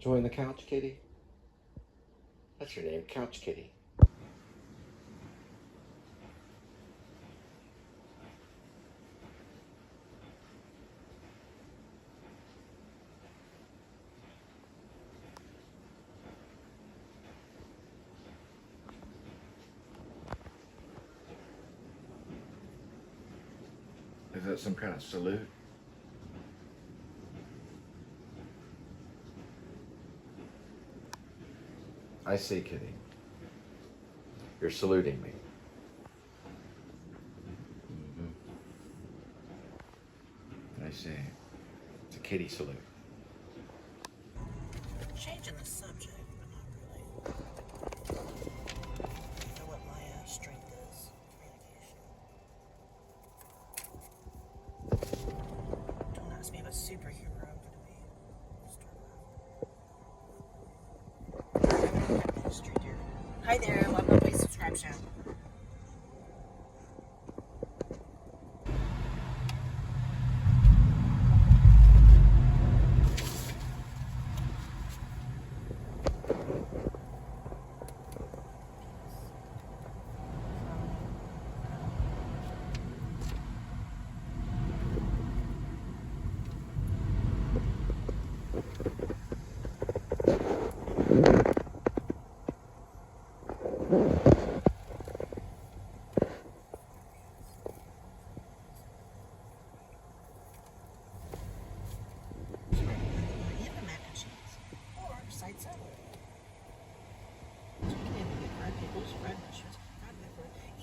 Join the couch kitty? That's your name, Couch Kitty. Is that some kind of salute? I see, kitty. You're saluting me. I see. It's a kitty salute. Changing the subject, but not really. I know what my strength is. Communication. Don't ask me what superhero I'm going to be. Hi there, welcome to Please Subscribe Show.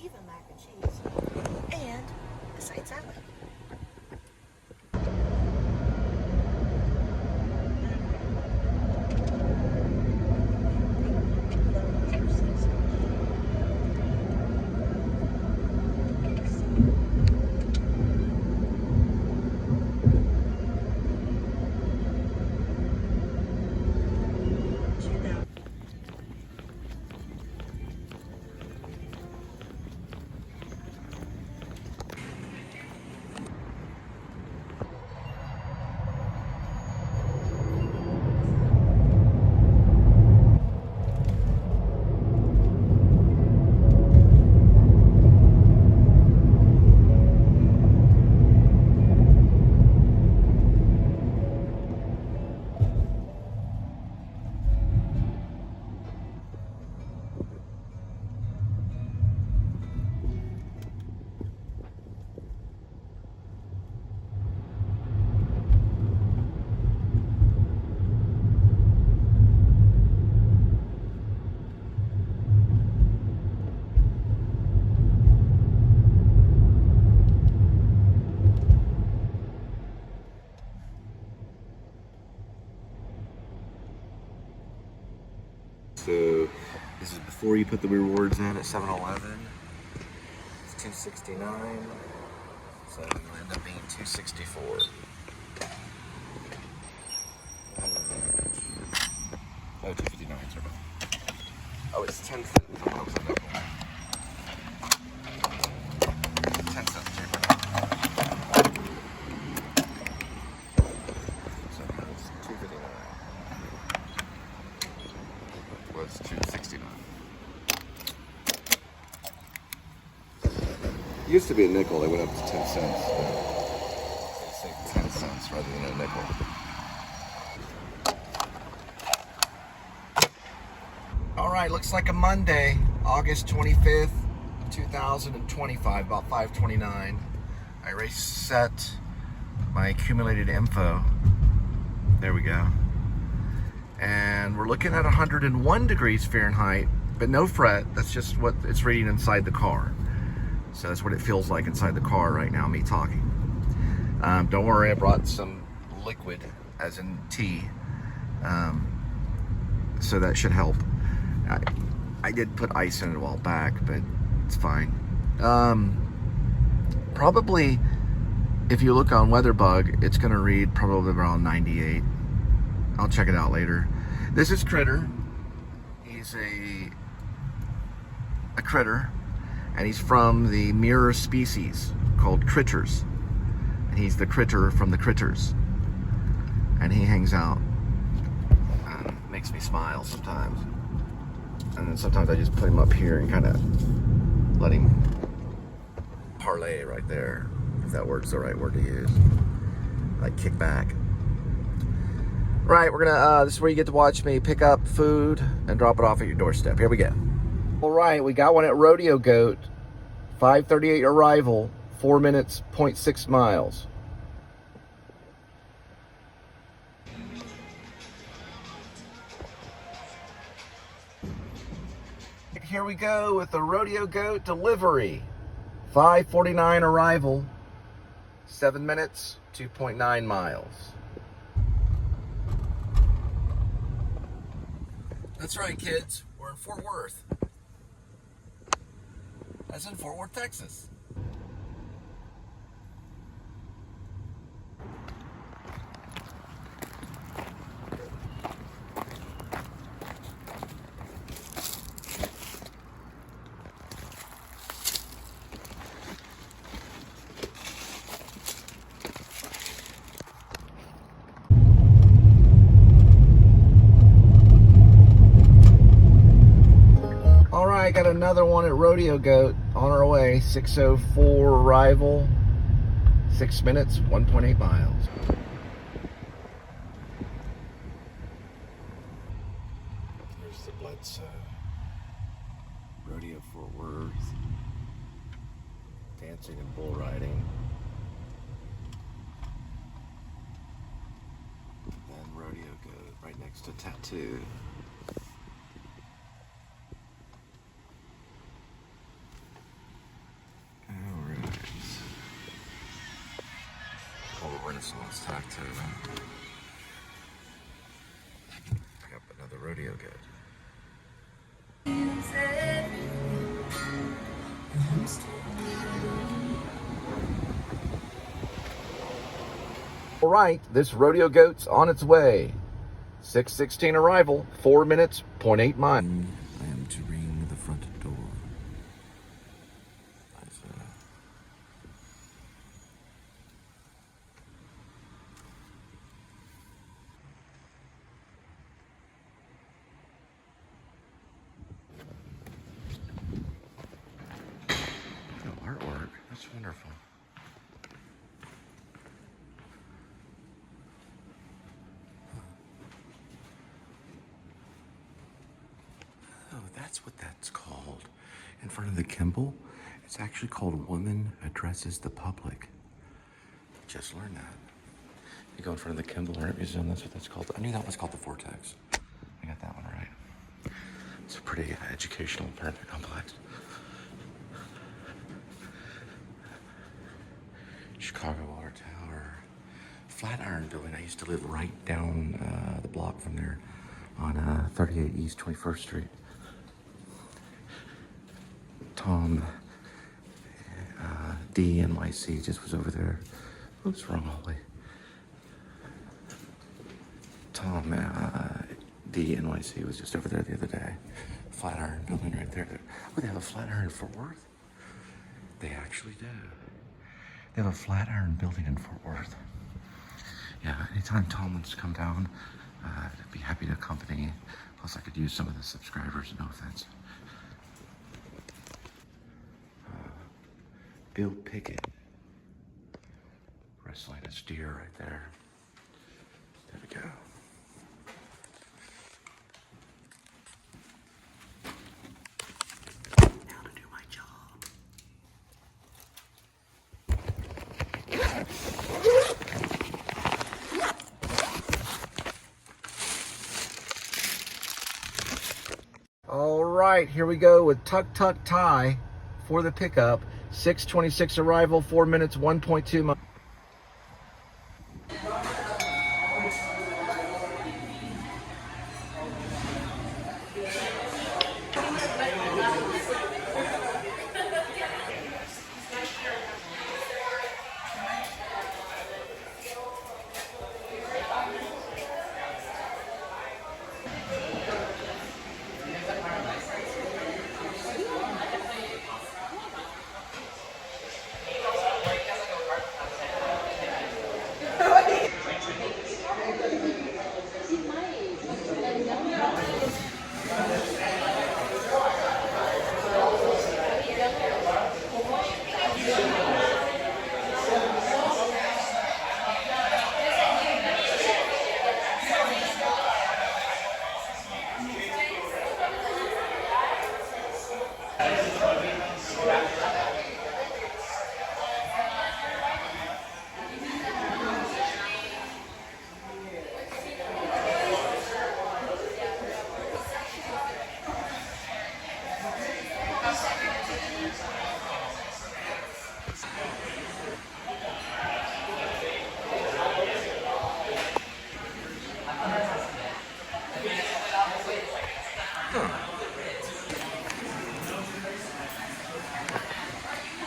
Even mac and cheese and a side salad. So this is before you put the rewards in at 7-Eleven. It's $2.69. So it'll end up being $2.64. Oh, $2.59, sorry. Oh, it's 10 cents. Oh, it was on that one. 10 cents cheaper. So it's $2.59. Was $2.69. It used to be a nickel, they went up to 10 cents. They say 10 cents rather than a nickel. Alright, looks like a Monday, August 25th, 2025, about 5:29. I reset my accumulated info. There we go. And we're looking at 101 degrees Fahrenheit, but no fret. That's just what it's reading inside the car. So that's what it feels like inside the car right now, me talking. Don't worry, I brought some liquid, as in tea. So that should help. I did put ice in it a while back, but it's fine. Probably, if you look on WeatherBug, it's gonna read probably around 98. I'll check it out later. This is Critter. He's a critter, and he's from the mirror species called critters. And he's the critter from the critters. And he hangs out makes me smile sometimes. And then sometimes I just put him up here and kind of let him parlay right there, if that word's the right word to use. Like kick back. Right, we're gonna, this is where you get to watch me pick up food and drop it off at your doorstep. Here we go. All right, we got one at Rodeo Goat, 5:38 arrival, 4 minutes, 0.6 miles. Here we go with the Rodeo Goat delivery. 5:49 arrival, 7 minutes, 2.9 miles. That's right, kids. We're in Fort Worth. That's in Fort Worth, Texas. All right, got another one at Rodeo Goat on our way. 6:04 arrival, 6 minutes, 1.8 miles. There's the Bledsoe. Rodeo Fort Worth. Dancing and bull riding. And Rodeo Goat right next to Tattoo. Renaissance Tattoo. Pick up another Rodeo Goat. All right, this Rodeo Goat's on its way. 6:16 arrival, 4 minutes, 0.8 miles. I am to ring the front door. Artwork, that's wonderful. Oh, that's what that's called. In front of the Kimball, it's actually called Woman Addresses the Public. Just learned that. You go in front of the Kimball Art Museum, that's what that's called. I knew that was called the Vortex. I got that one right. It's a pretty educational apartment complex. Chicago Water Tower, Flatiron Building. I used to live right down the block from there on 38 East 21st Street. Tom D NYC just was over there. Oops, wrong hallway. Tom D NYC was just over there the other day. Flatiron Building right there. Oh, they have a Flatiron in Fort Worth? They actually do. They have a Flatiron building in Fort Worth. Yeah, anytime Tom wants to come down, I'd be happy to accompany. Plus, I could use some of the subscribers, no offense. Bill Pickett. Wrestling a steer right there. There we go. Now to do my job. All right, here we go with Tuk Tuk Thai for the pickup. 6:26 arrival, 4 minutes, 1.2 miles.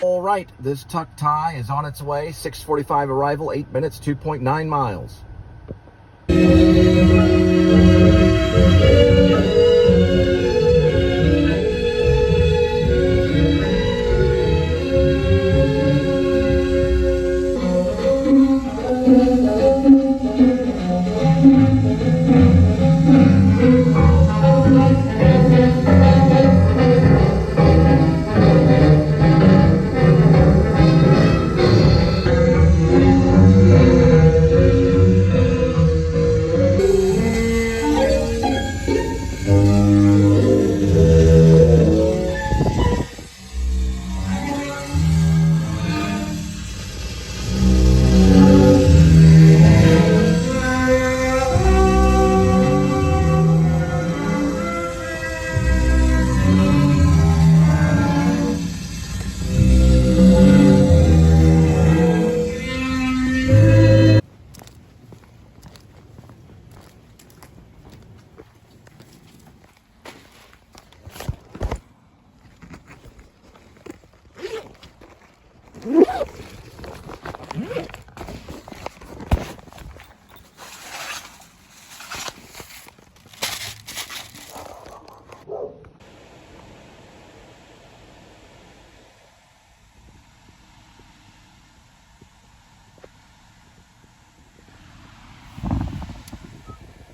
All right, this Tuk Thai is on its way. 6:45 arrival, 8 minutes, 2.9 miles.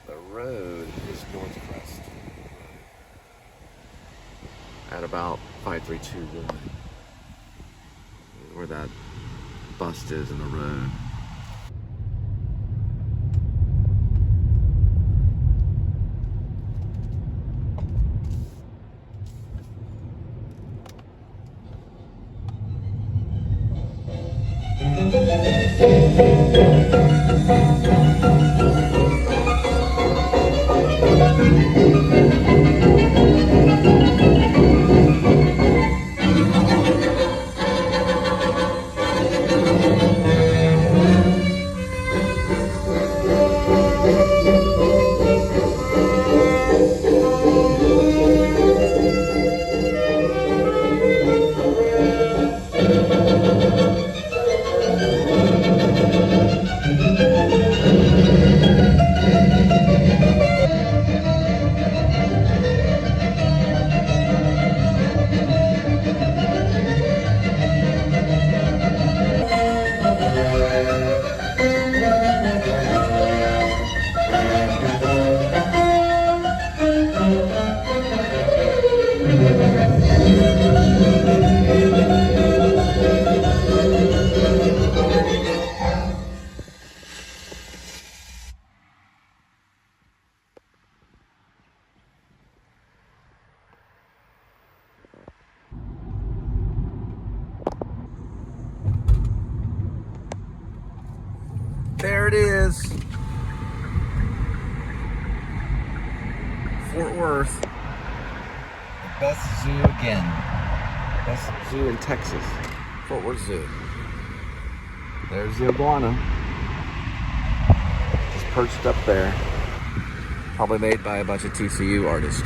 The road is northwest at about 5321, where that bust is in the road. There it is. Fort Worth. The best zoo again. Best zoo in Texas. Fort Worth Zoo. There's the iguana. Just perched up there. Probably made by a bunch of TCU artists.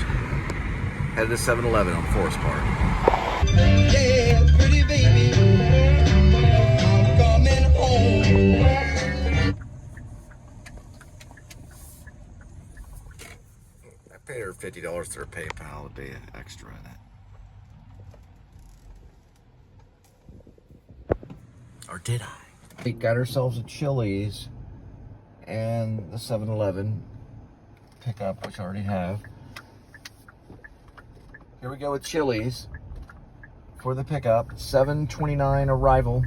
Headed to 7-Eleven on Forest Park. Yeah, pretty baby, I'm coming home. I paid her $50 through PayPal. It'd be extra in it. Or did I? We got ourselves a Chili's and the 7-Eleven pickup, which I already have. Here we go with Chili's for the pickup. 7:29 arrival.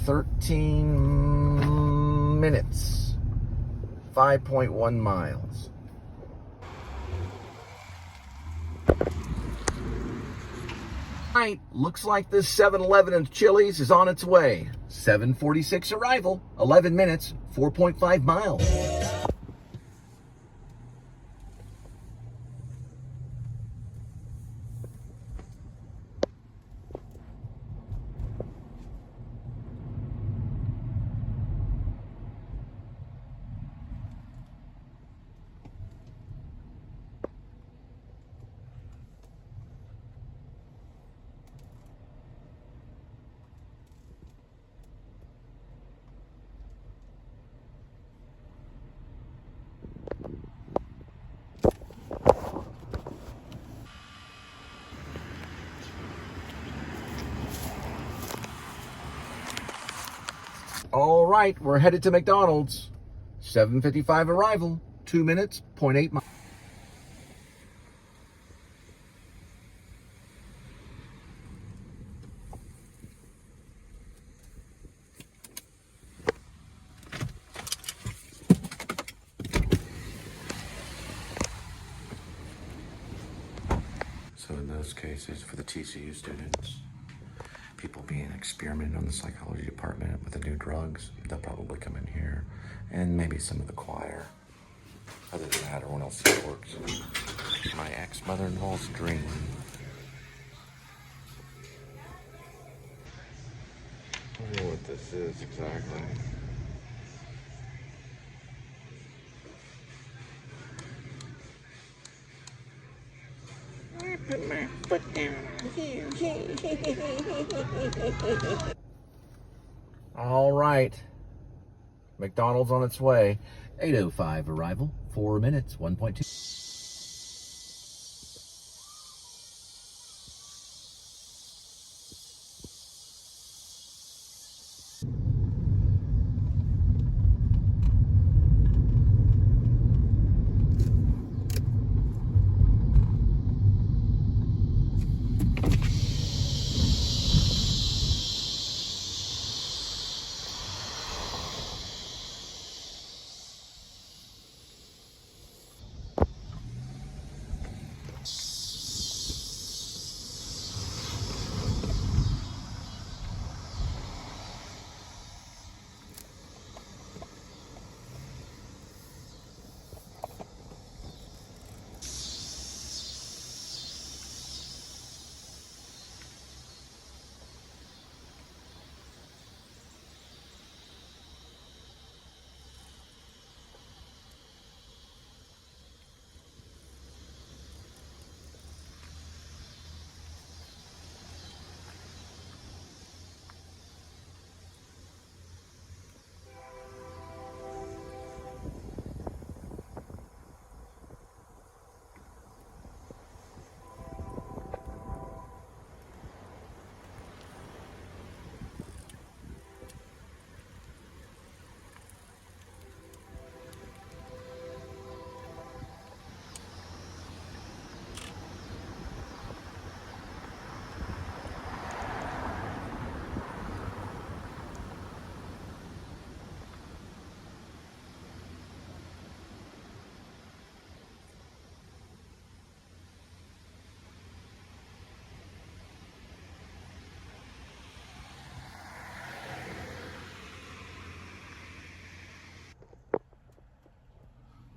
13 minutes. 5.1 miles. Right, looks like this 7-Eleven and Chili's is on its way. 7:46 arrival, 11 minutes, 4.5 miles. All right, we're headed to McDonald's. 7:55 arrival, 2 minutes, 0.8 miles. So in those cases, for the TCU students, people being experimented on the psychology department with the new drugs, they'll probably come in here, and maybe some of the choir. Other than that, everyone else works. My ex-mother-in-law's dream. I don't know what this is exactly. I put my foot down. All right. McDonald's on its way. 8:05 arrival. 4 minutes. 1.2.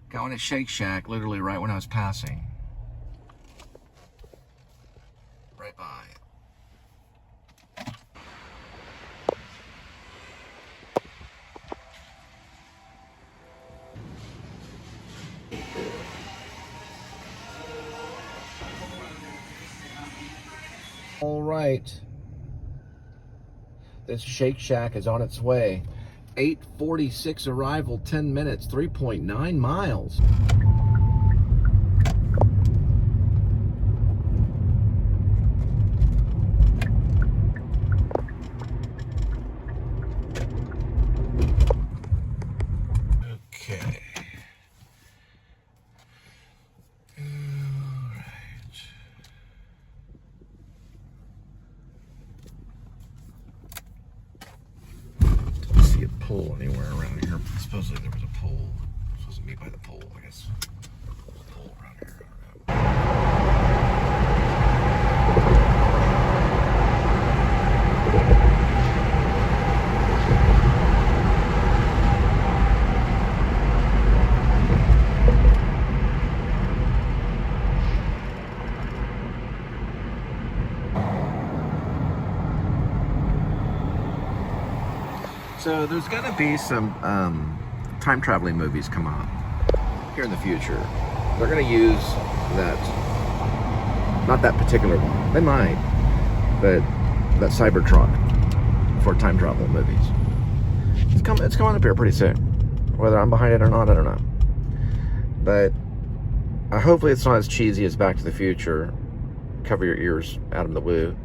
Going at Shake Shack literally right when I was passing. Right by. All right. This Shake Shack is on its way. 8:46 arrival, 10 minutes, 3.9 miles. Okay. All right. Don't see a pole anywhere around here. Supposedly there was a pole. I'm supposed to meet by the pole, I guess. There's a pole around here. So there's going to be some time traveling movies come out here in the future. They're going to use that, not that particular one. They might, but that Cybertruck for time travel movies. It's coming up here pretty soon. Whether I'm behind it or not, I don't know. But hopefully it's not as cheesy as Back to the Future. Cover your ears, Adam the Woo.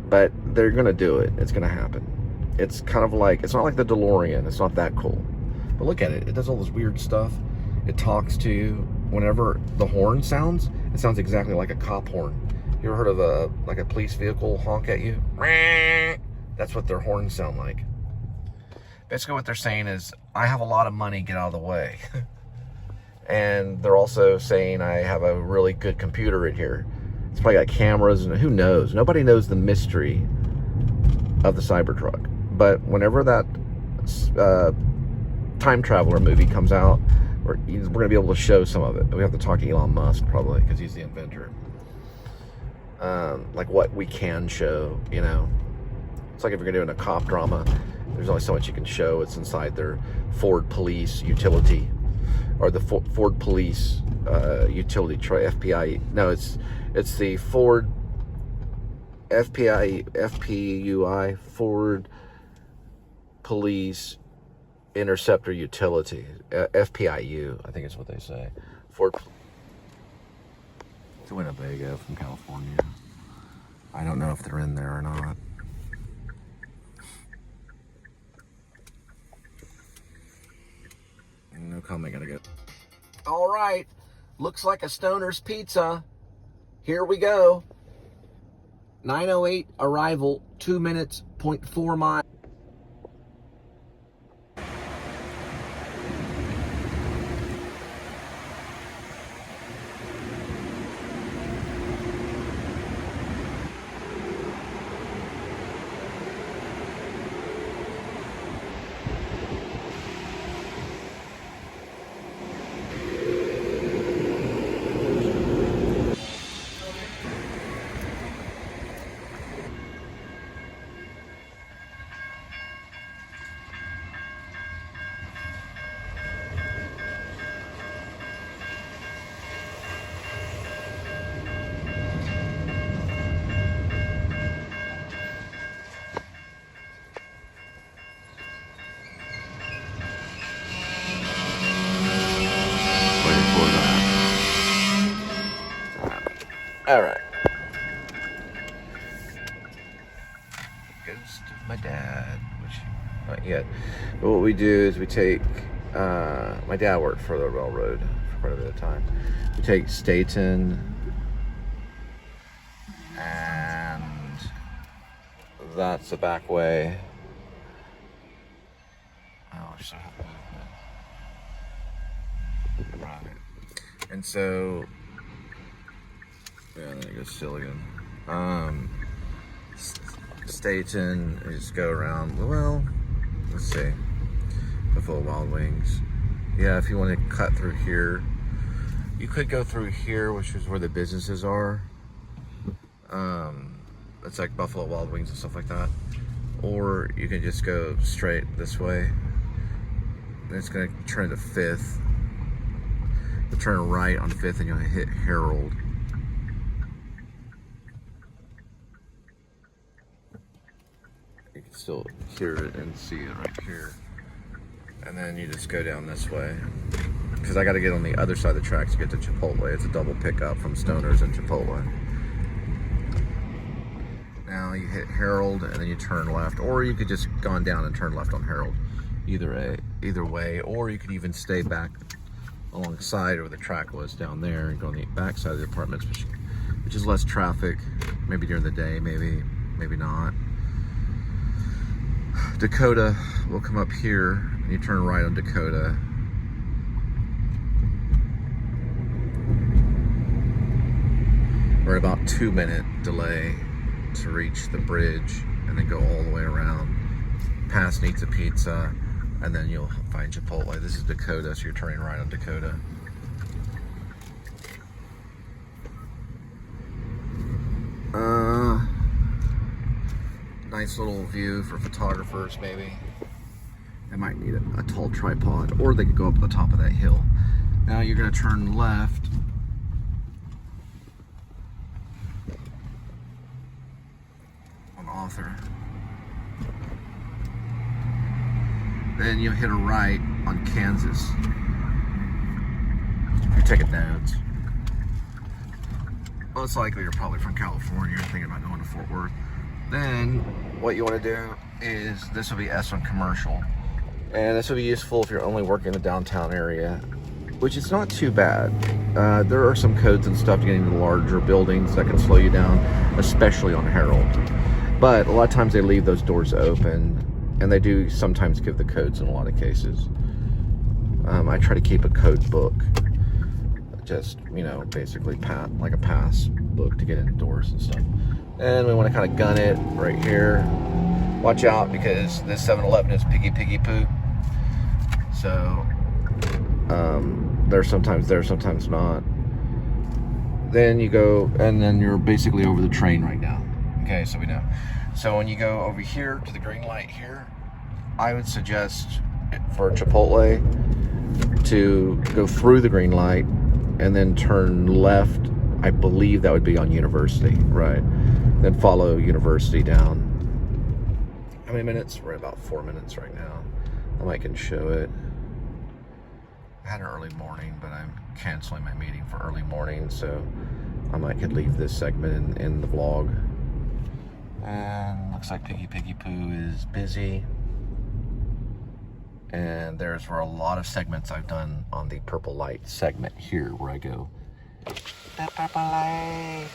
But they're going to do it. It's going to happen. It's kind of like, it's not like the DeLorean. It's not that cool. But look at it. It does all this weird stuff. It talks to you. Whenever the horn sounds, it sounds exactly like a cop horn. You ever heard of a police vehicle honk at you? That's what their horns sound like. Basically what they're saying is, I have a lot of money, get out of the way. And they're also saying I have a really good computer right here. It's probably got cameras, and who knows? Nobody knows the mystery of the Cybertruck. But whenever that time traveler movie comes out, we're going to be able to show some of it. We have to talk to Elon Musk, probably, because he's the inventor. Like what we can show, you know. It's like if you're doing a cop drama, there's only so much you can show. It's inside their Ford Police utility, or the Ford Police utility FPI. No, it's the Ford FPUI, Ford Police Interceptor Utility, FPIU, I think is what they say. Ford. It's a Winnebago from California. I don't know if they're in there or not. No comment, gotta go. All right, looks like a Stoner's Pizza. Here we go. 9:08 arrival, 2 minutes, 0.4 miles. All right. Goes to my dad, which not yet. But what we do is we take, my dad worked for the railroad for quite a bit of time. We take Staten, and that's the back way. Oh, so right. And so, yeah, then it goes still again. Staten, we just go around. Well, let's see. Buffalo Wild Wings. Yeah, if you want to cut through here, you could go through here, which is where the businesses are. It's like Buffalo Wild Wings and stuff like that. Or you can just go straight this way. And it's gonna turn to 5th. You'll turn right on 5th and you'll hit Herald. You can still hear it and see it right here. And then you just go down this way. Because I got to get on the other side of the tracks to get to Chipotle. It's a double pickup from Stoner's and Chipotle. Now you hit Herald and then you turn left. Or you could just gone down and turn left on Herald. Either way. Or you could even stay back alongside where the track was down there and go on the back side of the apartments, which is less traffic. Maybe during the day, maybe not. Dakota will come up here and you turn right on Dakota. We're about 2-minute delay to reach the bridge and then go all the way around past Needs a Pizza, and then you'll find Chipotle. This is Dakota, so you're turning right on Dakota. Nice little view for photographers, maybe. They might need a tall tripod, or they could go up the top of that hill. Now you're gonna turn left. On Author. Then you'll hit a right on Kansas. You're taking notes. Most likely you're probably from California. You're thinking about going to Fort Worth. Then what you want to do is, this will be S on commercial. And this will be useful if you're only working in the downtown area, which is not too bad. There are some codes and stuff to get into larger buildings that can slow you down, especially on Herald. But a lot of times they leave those doors open, and they do sometimes give the codes in a lot of cases. I try to keep a code book, just, you know, basically like a pass book to get indoors and stuff. And we want to kind of gun it right here. Watch out, because this 7-Eleven is piggy poo. So there's sometimes there, sometimes not. Then you go, and then you're basically over the train right now. Okay, so we know. So when you go over here to the green light here, I would suggest for Chipotle to go through the green light and then turn left. I believe that would be on University, right? Then follow University down. How many minutes? We're at about 4 minutes right now. I can show it. I had an early morning, but I'm canceling my meeting for early morning, so I could leave this segment in the vlog. And looks like Piggy Poo is busy. And there's where a lot of segments I've done on the purple light segment here, where I go, the purple light,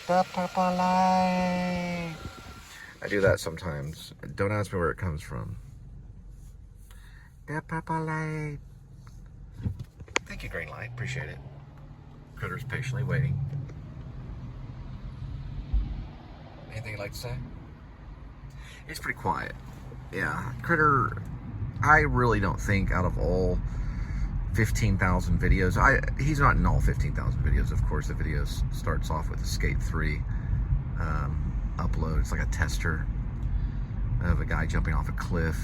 the purple light. I do that sometimes. Don't ask me where it comes from. The purple light. Thank you, green light. Appreciate it. Critter's patiently waiting. Anything you'd like to say? It's pretty quiet. Yeah, Critter, I really don't think out of all 15,000 videos, he's not in all 15,000 videos, of course. The video starts off with a Skate 3 upload. It's like a tester of a guy jumping off a cliff.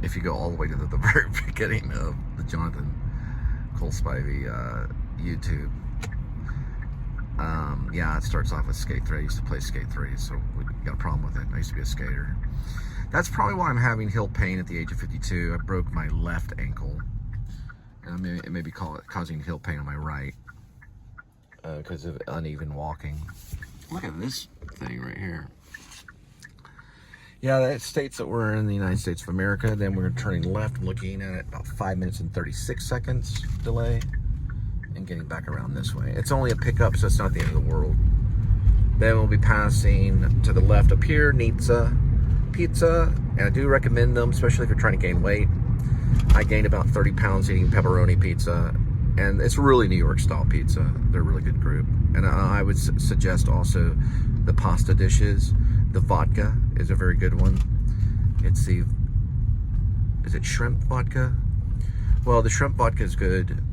If you go all the way to the very beginning of the Jonathan Cole Spivey YouTube, yeah, it starts off with Skate 3. I used to play Skate 3, so we got a problem with it. I used to be a skater. That's probably why I'm having heel pain at the age of 52. I broke my left ankle, and it may be causing heel pain on my right because of uneven walking. Look at this thing right here. Yeah, that states that we're in the United States of America. Then we're turning left. I'm looking at it, about 5 minutes and 36 seconds delay, and getting back around this way. It's only a pickup, so it's not the end of the world. Then we'll be passing to the left up here, Nizza Pizza, and I do recommend them, especially if you're trying to gain weight. I gained about 30 pounds eating pepperoni pizza, and it's really New York style pizza. They're a really good group. And I would suggest also the pasta dishes. The vodka is a very good one. It's is it shrimp vodka? Well, the shrimp vodka is good.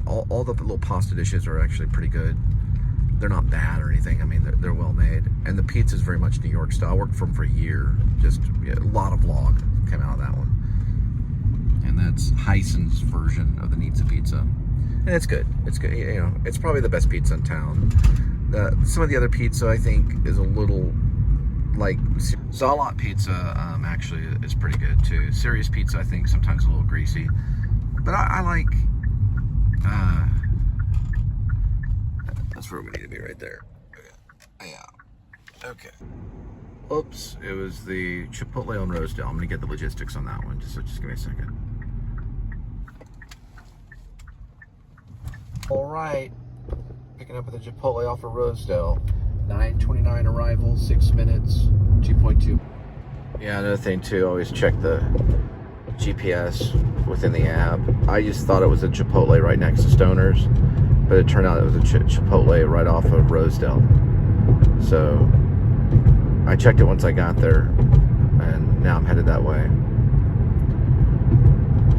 All the little pasta dishes are actually pretty good. They're not bad or anything. I mean, they're well made. And the pizza is very much New York style. I worked for them for a year. Just a lot of vlog came out of that one. And that's Heisen's version of the Nizza pizza. And it's good. It's good. You know, it's probably the best pizza in town. Some of the other pizza I think is a little like Zalot pizza. Actually is pretty good too. Serious pizza I think sometimes a little greasy, but I like. That's where we need to be, right there. Yeah. Okay. Oops. It was the Chipotle on Rosedale. I'm gonna get the logistics on that one. Just give me a second. All right. Picking up at the Chipotle off of Rosedale. 9:29 arrival, 6 minutes, 2.2. Yeah, another thing too, always check the GPS within the app. I just thought it was a Chipotle right next to Stoner's, but it turned out it was a Chipotle right off of Rosedale. So I checked it once I got there, and now I'm headed that way.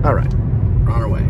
All right, we're on our way.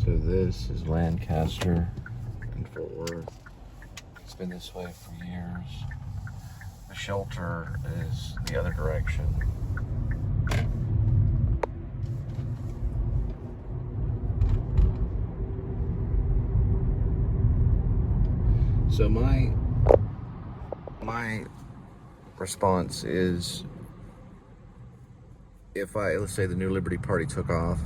So this is Lancaster in Fort Worth. It's been this way for years. The shelter is the other direction. So my response is, if let's say the New Liberty Party took off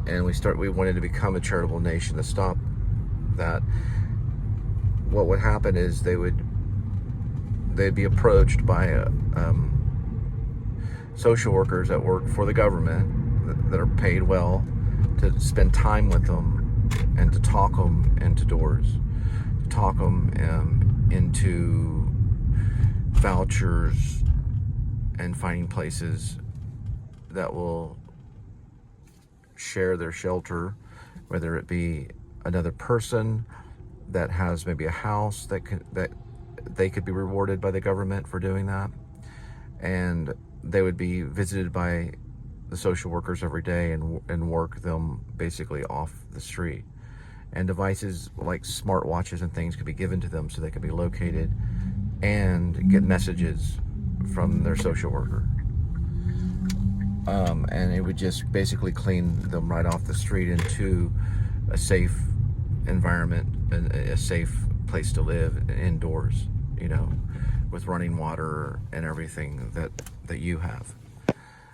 and we wanted to become a charitable nation to stop that, what would happen is they'd be approached by social workers that work for the government that are paid well to spend time with them and to talk them into doors, to talk them into vouchers and finding places that will share their shelter, whether it be another person that has maybe a house that they could be rewarded by the government for doing that, and they would be visited by the social workers every day and work them basically off the street. And devices like smartwatches and things could be given to them so they could be located and get messages from their social worker. And it would just basically clean them right off the street into a safe environment and a safe place to live indoors, you know, with running water and everything that you have.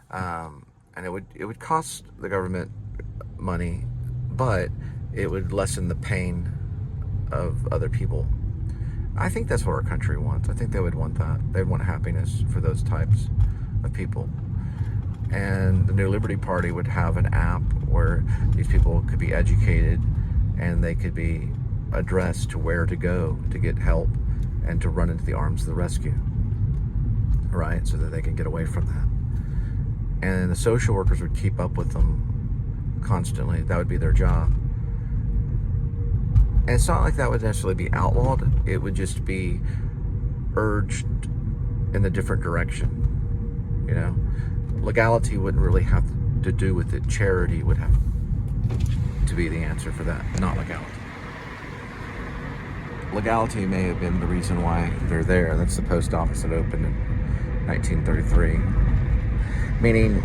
And it would cost the government money, but it would lessen the pain of other people. I think that's what our country wants. I think they would want that. They'd want happiness for those types of people. And the New Liberty Party would have an app where these people could be educated and they could be addressed to where to go to get help and to run into the arms of the rescue, right? So that they can get away from that. And the social workers would keep up with them constantly. That would be their job. And it's not like that would necessarily be outlawed. It would just be urged in the different direction, you know? Legality wouldn't really have to do with it. Charity would have to be the answer for that, not legality. Legality may have been the reason why they're there. That's the post office that opened in 1933. Meaning,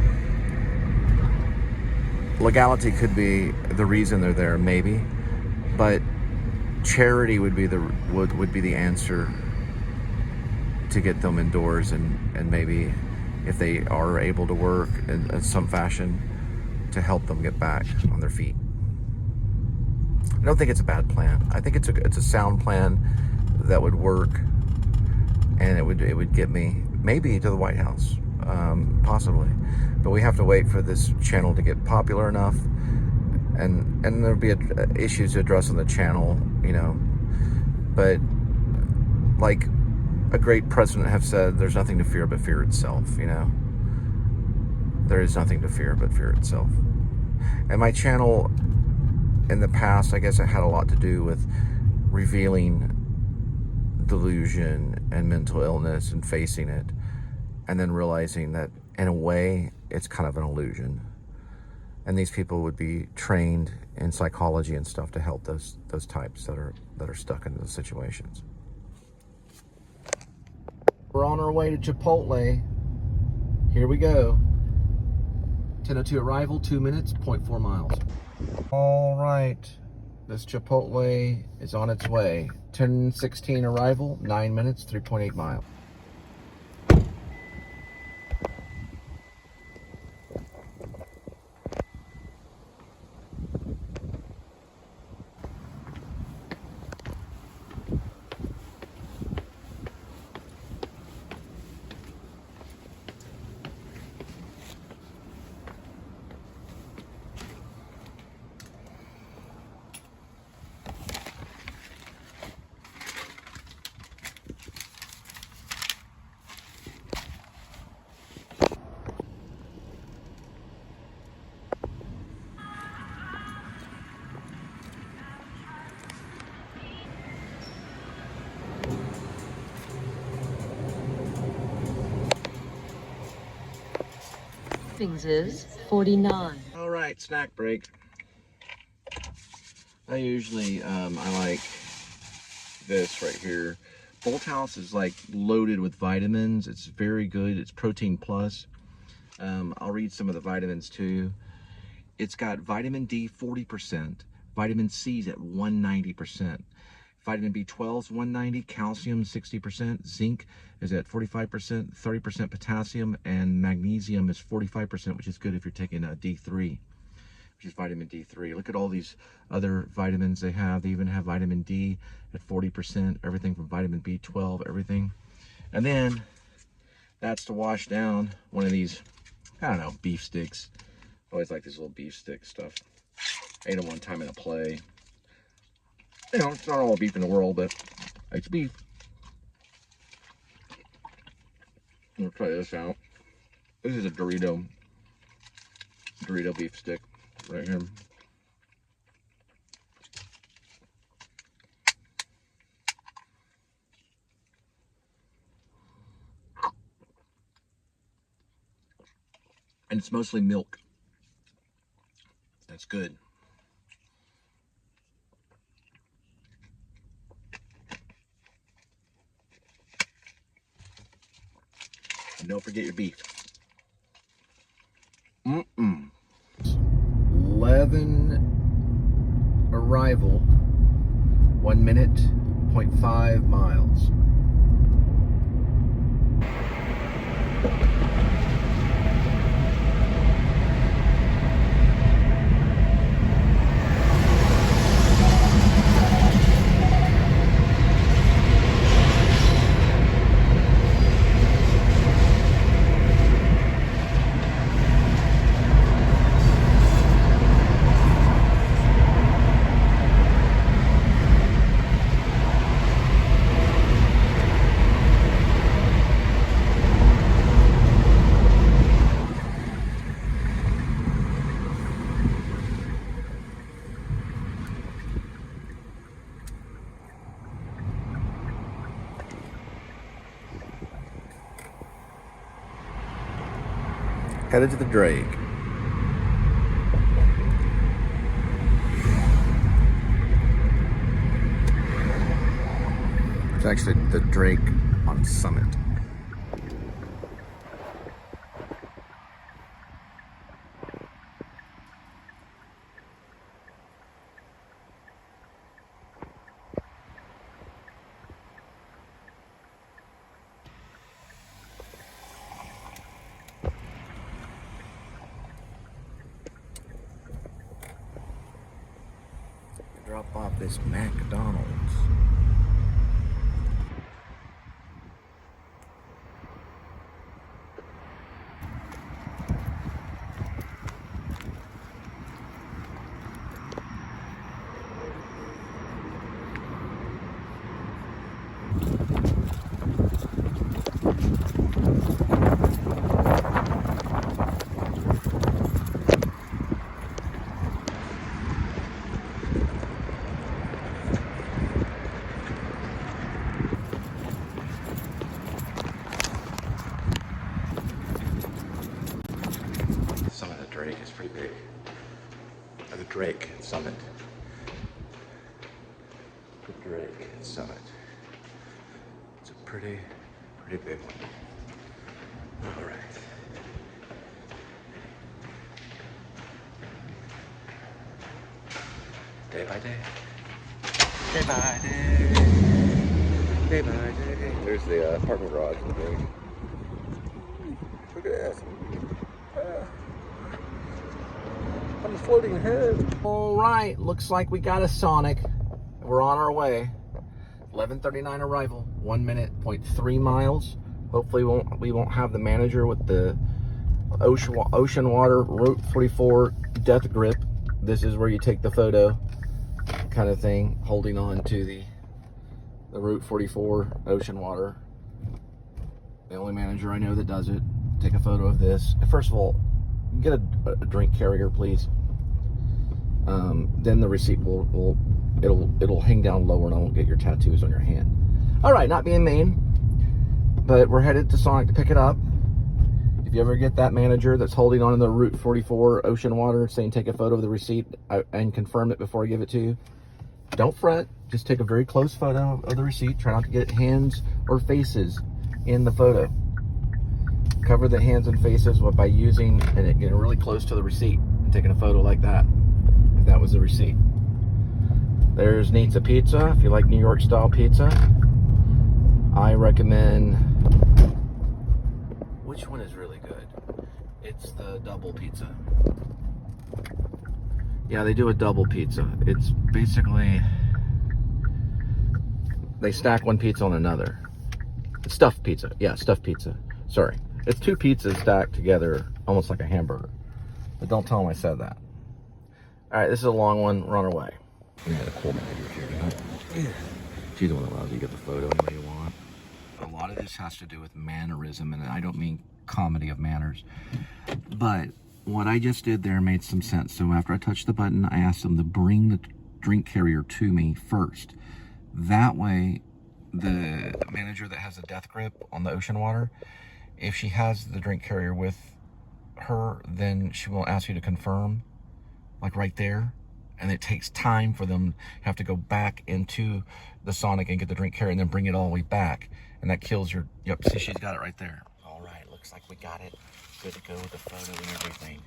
legality could be the reason they're there, maybe, but charity would be the answer to get them indoors and maybe, if they are able to work in some fashion, to help them get back on their feet. I don't think it's a bad plan. I think it's a sound plan that would work, and it would get me maybe to the White House, possibly. But we have to wait for this channel to get popular enough, and there'll be issues to address on the channel, you know. But like a great president have said, there's nothing to fear but fear itself, you know. There is nothing to fear but fear itself. And my channel in the past, I guess it had a lot to do with revealing delusion and mental illness and facing it, and then realizing that in a way it's kind of an illusion. And these people would be trained in psychology and stuff to help those types that are stuck in those situations. We're on our way to Chipotle. Here we go. 10:02 arrival, 2 minutes, 0.4 miles. All right, this Chipotle is on its way. 10:16 arrival, 9 minutes, 3.8 miles. Things is 49. All right, snack break. I usually, I like this right here. Bolt House is like loaded with vitamins. It's very good. It's protein plus. I'll read some of the vitamins too. It's got vitamin D 40%, vitamin C's at 190%, vitamin B12 is 190, calcium 60%, zinc is at 45%, 30% potassium, and magnesium is 45%, which is good if you're taking a D3, which is vitamin D3. Look at all these other vitamins they have. They even have vitamin D at 40%, everything from vitamin B12, everything. And then that's to wash down one of these, I don't know, beef sticks. I always like this little beef stick stuff. I ate them one time in a play. You know, it's not all beef in the world, but it's beef. We'll try this out. This is a Dorito beef stick right here. And it's mostly milk. That's good. And don't forget your beef. 11 arrival, 1 minute, 0.5 miles. Headed to the Drake. It's actually the Drake on Summit. Drop off this McDonald's. Summit of the Drake is pretty big. The Drake Summit. The Drake Summit. It's a pretty big one. All right. Day by day. Day by day. Day by day. There's the parking garage in the Drake. Look at that. On the floating head. All right, looks like we got a Sonic. We're on our way. 11:39 arrival, 1 minute, 0.3 miles. Hopefully we won't have the manager with the ocean water Route 44 death grip. This is where you take the photo kind of thing, holding on to the Route 44 ocean water. The only manager I know that does it. Take a photo of this. First of all, get a drink carrier, please. Then the receipt it'll hang down lower and I won't get your tattoos on your hand. All right, not being mean, but we're headed to Sonic to pick it up. If you ever get that manager that's holding on to the Route 44 ocean water saying take a photo of the receipt and confirm it before I give it to you, Don't fret. Just take a very close photo of the receipt. Try not to get hands or faces in the photo. Cover the hands and faces by using and getting really close to the receipt and taking a photo like that. If that was the receipt. There's Nizza Pizza. If you like New York style pizza, I recommend. Which one is really good? It's the double pizza. Yeah, they do a double pizza. It's basically they stack one pizza on another. It's stuffed pizza. Yeah, stuffed pizza. Sorry. It's two pizzas stacked together, almost like a hamburger. But don't tell them I said that. All right, this is a long one. We're on our way. Yeah, the cool manager's here tonight. Yeah. She's the one that allows you to get the photo any way you want. A lot of this has to do with mannerism, and I don't mean comedy of manners. But what I just did there made some sense. So after I touched the button, I asked them to bring the drink carrier to me first. That way, the manager that has a death grip on the ocean water, if she has the drink carrier with her, then she will ask you to confirm, like right there. And it takes time for them to have to go back into the Sonic and get the drink carrier and then bring it all the way back. And that kills your, yep, see, she's got it right there. All right, looks like we got it. Good to go with the photo and everything.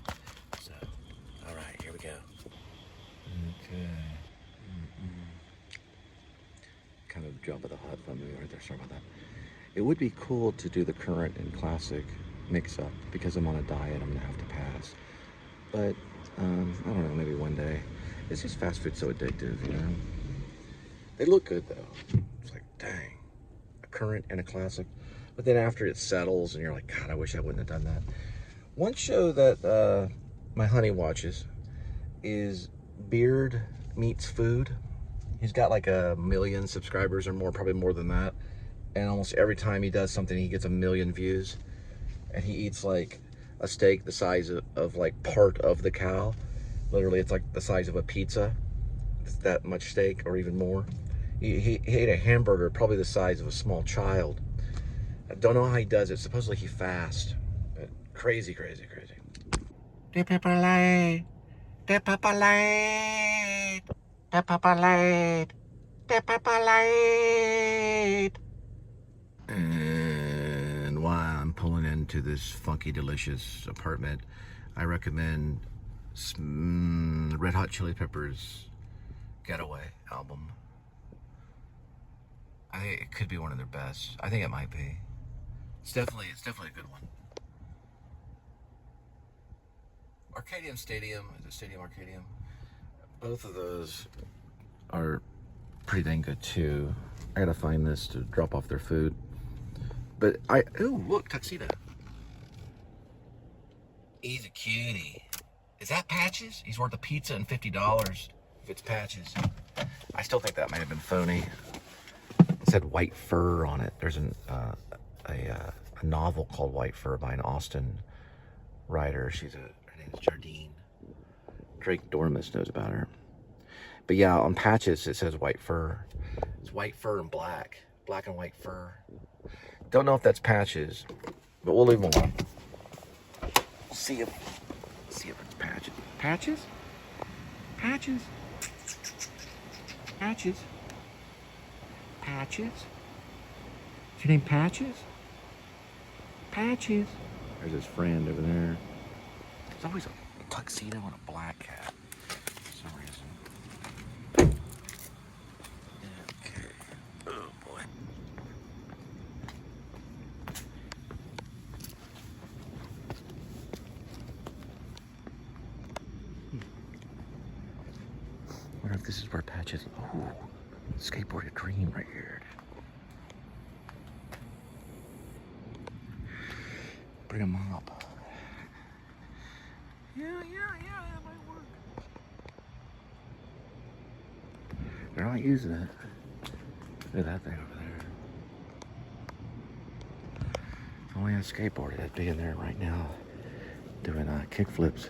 So, all right, here we go. Okay. Kind of jump of the hut from me right there, sorry about that. It would be cool to do the current and classic mix-up because I'm on a diet, I'm gonna have to pass. But, I don't know, maybe one day. It's just fast food so addictive, you know? They look good though. It's like, dang, a current and a classic. But then after it settles and you're like, God, I wish I wouldn't have done that. One show that my honey watches is Beard Meets Food. He's got like 1 million subscribers or more, probably more than that. And almost every time he does something, he gets 1 million views. And he eats like a steak the size of like part of the cow. Literally, it's like the size of a pizza. It's that much steak or even more. He ate a hamburger probably the size of a small child. I don't know how he does it. Supposedly he fasts. But crazy, crazy, crazy. The pepper light. The pepper light. The pepper light. The pepper light. And while I'm pulling into this funky, delicious apartment, I recommend Red Hot Chili Peppers' Getaway album. I think it could be one of their best. I think it might be. It's definitely a good one. Arcadium Stadium, is it Stadium Arcadium? Both of those are pretty dang good too. I gotta find this to drop off their food. But ooh, look, Tuxedo. He's a cutie. Is that Patches? He's worth a pizza and $50 if it's Patches. I still think that might have been phony. It said White Fur on it. There's a novel called White Fur by an Austin writer. Her name is Jardine. Drake Dormus knows about her. But yeah, on Patches it says White Fur. It's white fur and black and white fur. Don't know if that's Patches, but we'll leave them alone. See if it's Patches. Patches? Patches? Patches? Patches? Is your name Patches? Patches? There's his friend over there. There's always a tuxedo and a black cat for some reason. Okay. Oh boy. I wonder if this is where Patches. Oh, skateboard dream right here. Bring him up. Yeah, that might work. They're not using it. Look at that thing over there. If only a skateboard, I'd be in there right now doing kick flips.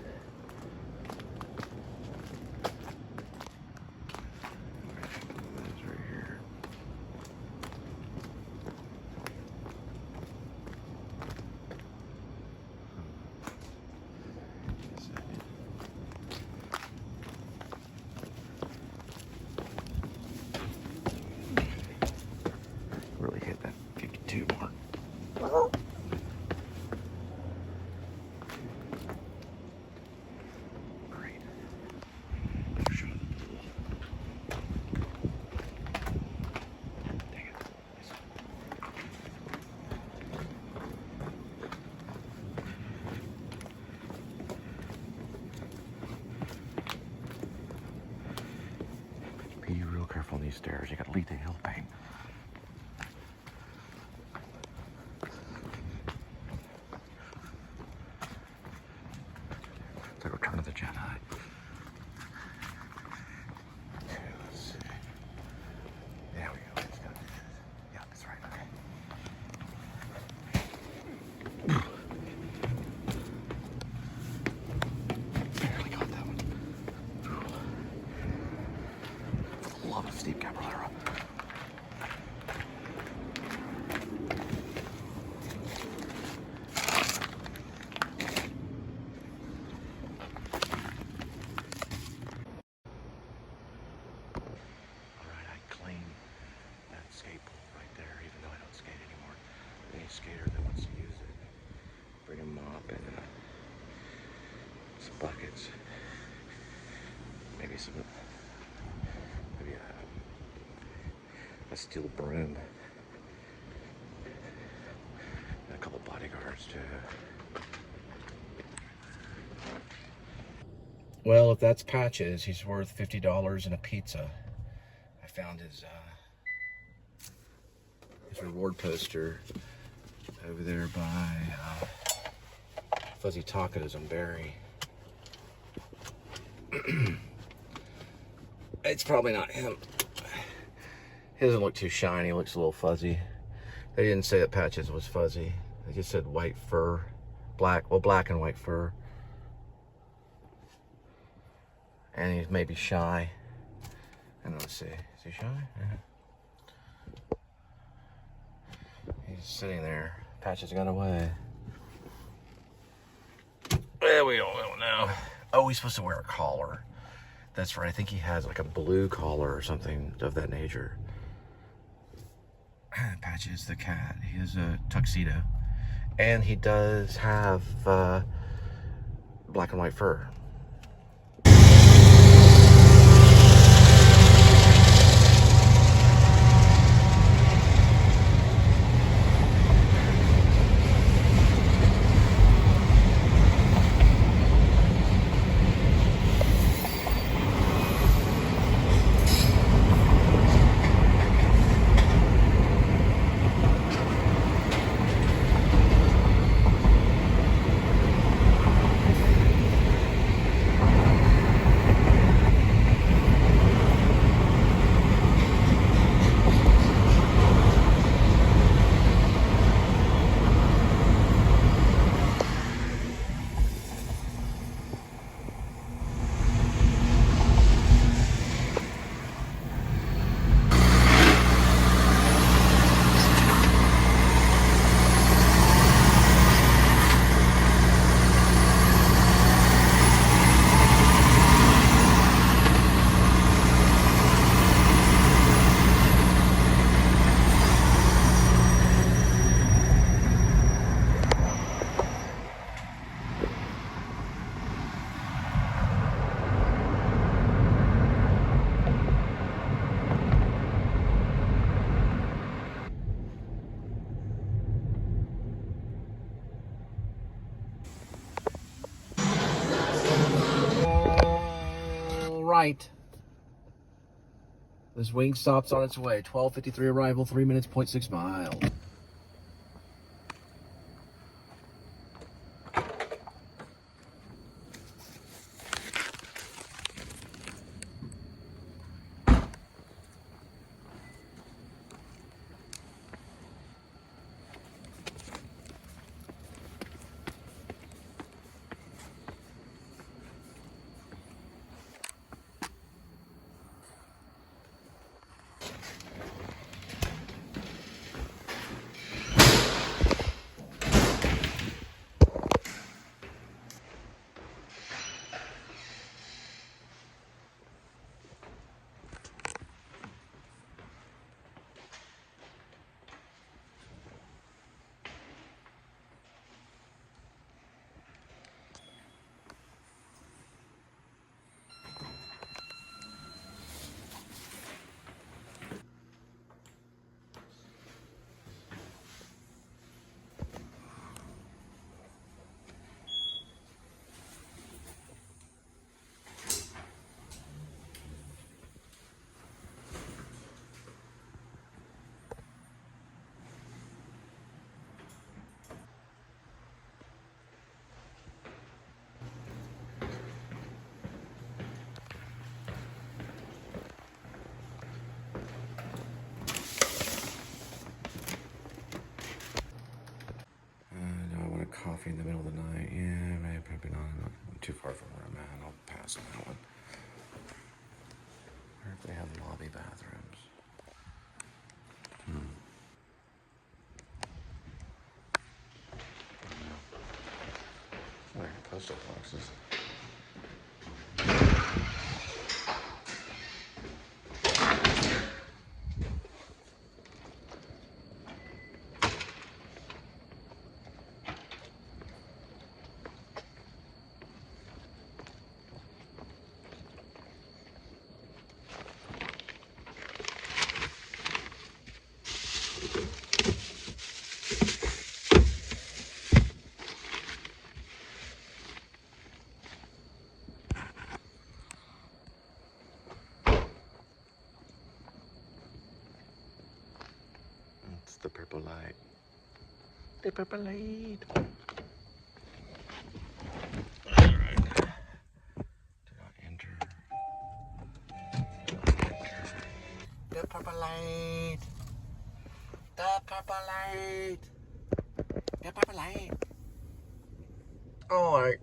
these stairs. You gotta lead the hill pain. It's like Return of the Jedi. Okay, let's see. There we go. Let's go. Yeah, that's right. Okay. Barely got that one. For the love of Steve Caballero. Skater that wants to use it, bring a mop and some buckets, maybe a steel broom, and a couple bodyguards too. Well, if that's Patches, he's worth $50 and a pizza. I found his reward poster over there by Fuzzy Tacos on Berry. It's probably not him. He doesn't look too shiny, he looks a little fuzzy. They didn't say that Patches was fuzzy. They just said white fur. Black and white fur. And he's maybe shy. And let's see, is he shy? Yeah. He's sitting there. Patches got away. Well, we don't know. Oh, he's supposed to wear a collar. That's right. I think he has like a blue collar or something of that nature. Patches the cat. He has a tuxedo. And he does have black and white fur. Right. This wing stop's on its way. 12:53 arrival, 3 minutes, 0.6 miles. coffee in the middle of the night. Yeah, maybe probably not too far from where I'm at. I'll pass on that one. I wonder if they have lobby bathrooms. Oh, postal boxes. It's the purple light. The purple light. Alright. Do not enter. Do not enter. The purple light. The purple light. The purple light. Alright.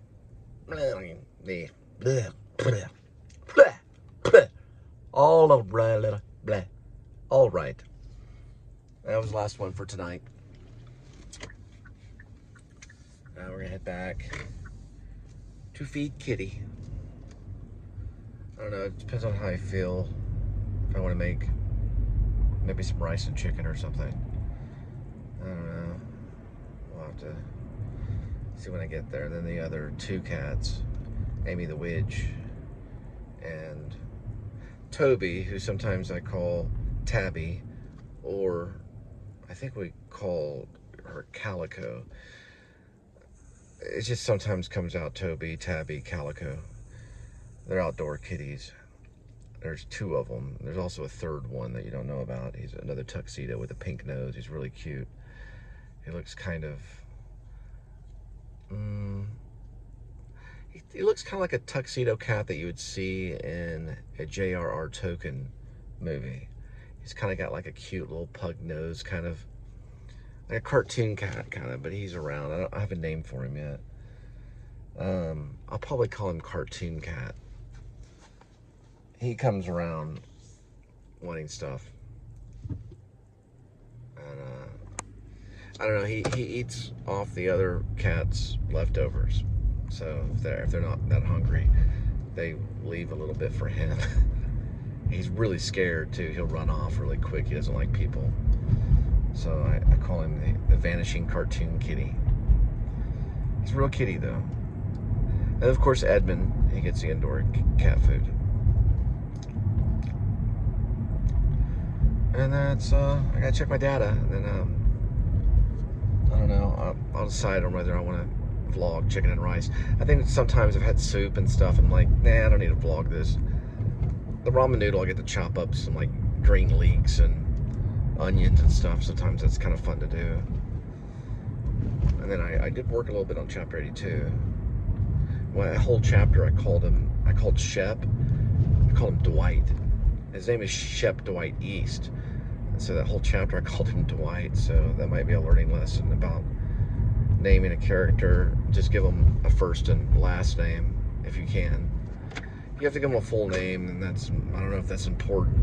All right. All right. That was the last one for tonight. Now we're gonna head back to feed Kitty. I don't know, it depends on how I feel. If I want to make maybe some rice and chicken or something. I don't know. We'll have to see when I get there. Then the other two cats, Amy the Witch and Toby, who sometimes I call Tabby, or I think we call her Calico. It just sometimes comes out Toby, Tabby, Calico. They're outdoor kitties. There's two of them. There's also a third one that you don't know about. He's another tuxedo with a pink nose. He's really cute. He looks kind of... he looks kind of like a tuxedo cat that you would see in a J.R.R. Tolkien movie. He's kind of got like a cute little pug nose, kind of like a cartoon cat, kind of, but he's around. I have a name for him yet. I'll probably call him Cartoon Cat. He comes around wanting stuff. And, I don't know, he eats off the other cat's leftovers. So if they're not that hungry, they leave a little bit for him. He's really scared too. He'll run off really quick. He doesn't like people. So I call him the vanishing cartoon kitty. He's a real kitty though. And of course Edmund, he gets the indoor cat food. And that's, I gotta check my data. And then, I don't know, I'll decide on whether I want to vlog chicken and rice. I think sometimes I've had soup and stuff and I'm like, nah, I don't need to vlog this. The ramen noodle, I get to chop up some like green leeks and onions and stuff. Sometimes that's kind of fun to do. And then I did work a little bit on chapter 82. Well, a whole chapter I called Shep. I called him Dwight. His name is Shep Dwight East. And so that whole chapter I called him Dwight. So that might be a learning lesson about naming a character. Just give them a first and last name if you can. You have to give him a full name, and that's, I don't know if that's important.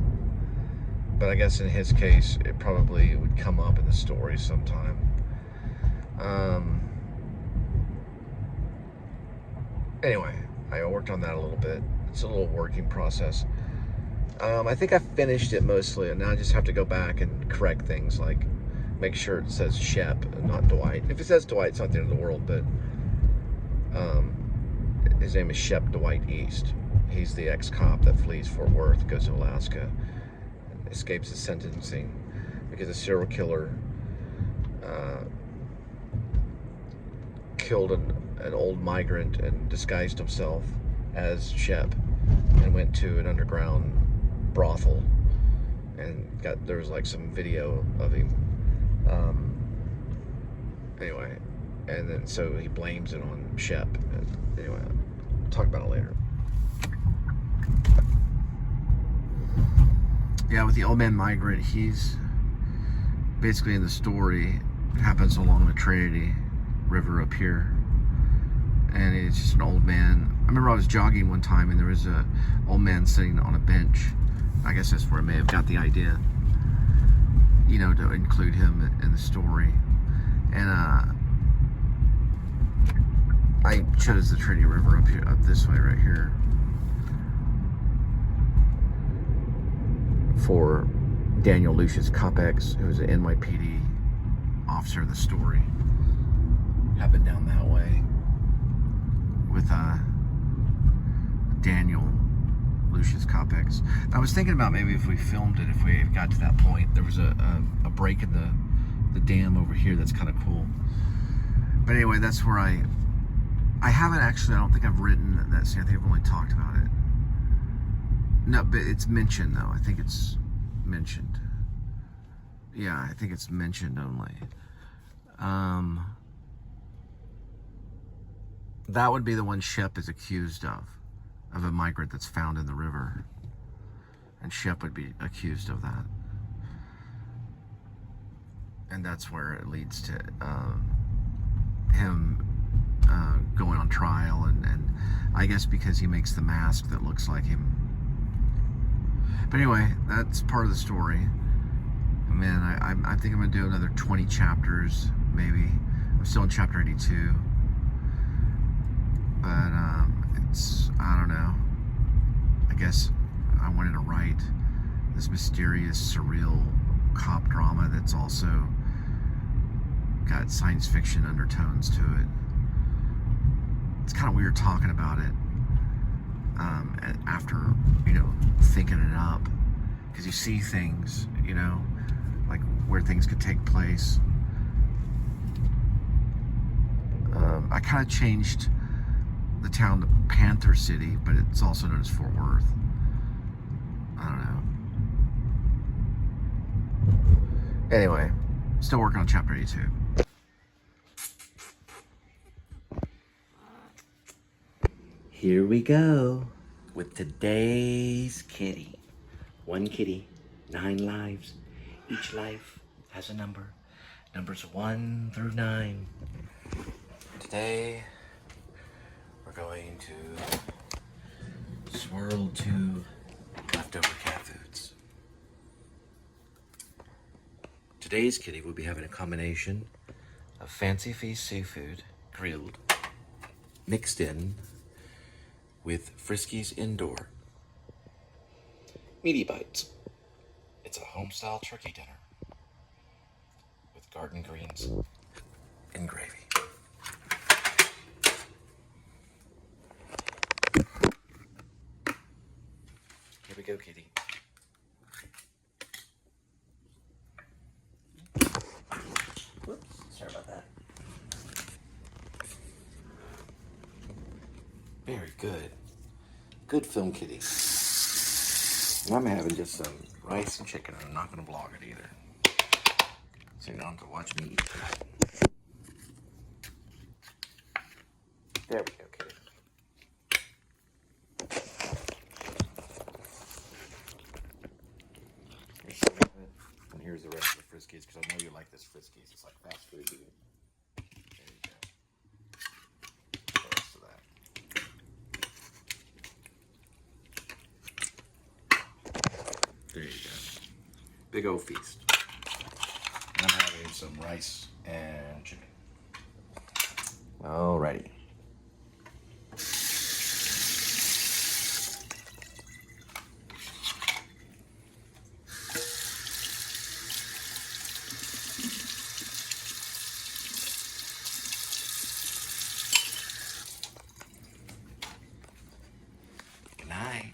But I guess in his case, it probably would come up in the story sometime. Anyway, I worked on that a little bit. It's a little working process. I think I finished it mostly, and now I just have to go back and correct things, like make sure it says Shep and not Dwight. If it says Dwight, it's not the end of the world, but his name is Shep Dwight East. He's the ex-cop that flees Fort Worth, goes to Alaska, and escapes his sentencing because a serial killer killed an old migrant and disguised himself as Shep and went to an underground brothel, and there was like some video of him. Anyway, and then so he blames it on Shep. Anyway, I'll talk about it later. Yeah, with the old man migrant, he's basically in the story, it happens along the Trinity River up here. And it's just an old man. I remember I was jogging one time and there was a old man sitting on a bench. I guess that's where I may have got the idea, you know, to include him in the story. And I chose the Trinity River up here, up this way right here, for Daniel Lucius Kopex, who was an NYPD officer of the story. Happened down that way with Daniel Lucius Kopex. I was thinking about maybe if we filmed it, if we got to that point. There was a break in the dam over here that's kind of cool. But anyway, that's where I haven't actually, I don't think I've written that scene. I think I've only talked about it. No, but it's mentioned though. I think it's mentioned. Yeah, I think it's mentioned only. That would be the one Shep is accused of a migrant that's found in the river. And Shep would be accused of that. And that's where it leads to him going on trial, and I guess because he makes the mask that looks like him. But anyway, that's part of the story. Man, I think I'm gonna do another 20 chapters, maybe. I'm still in chapter 82. But it's, I don't know. I guess I wanted to write this mysterious, surreal cop drama that's also got science fiction undertones to it. It's kind of weird talking about it after, you know, thinking it up, because you see things, you know, like where things could take place. I kind of changed the town to Panther City, but it's also known as Fort Worth. I don't know. Anyway, still working on chapter 82. Here we go with today's kitty. One kitty, 9 lives. Each life has a number. Numbers 1 through 9. Today, we're going to swirl 2 leftover cat foods. Today's kitty will be having a combination of Fancy Feast seafood, grilled, mixed in with Friskies Indoor. Meaty Bites. It's a home-style turkey dinner with garden greens and gravy. Here we go, kitty. Whoops, sorry about that. Very good. Good film, kitty. And I'm having just some rice and chicken, and I'm not going to vlog it either. So you don't have to watch me eat that. There we go, kitty. Here's some of it, and here's the rest of the Friskies, because I know you like this Friskies. It's like fast food. There you go. The rest of that. There you go. Big old feast. And I'm having some rice and chicken. Alrighty. Good night.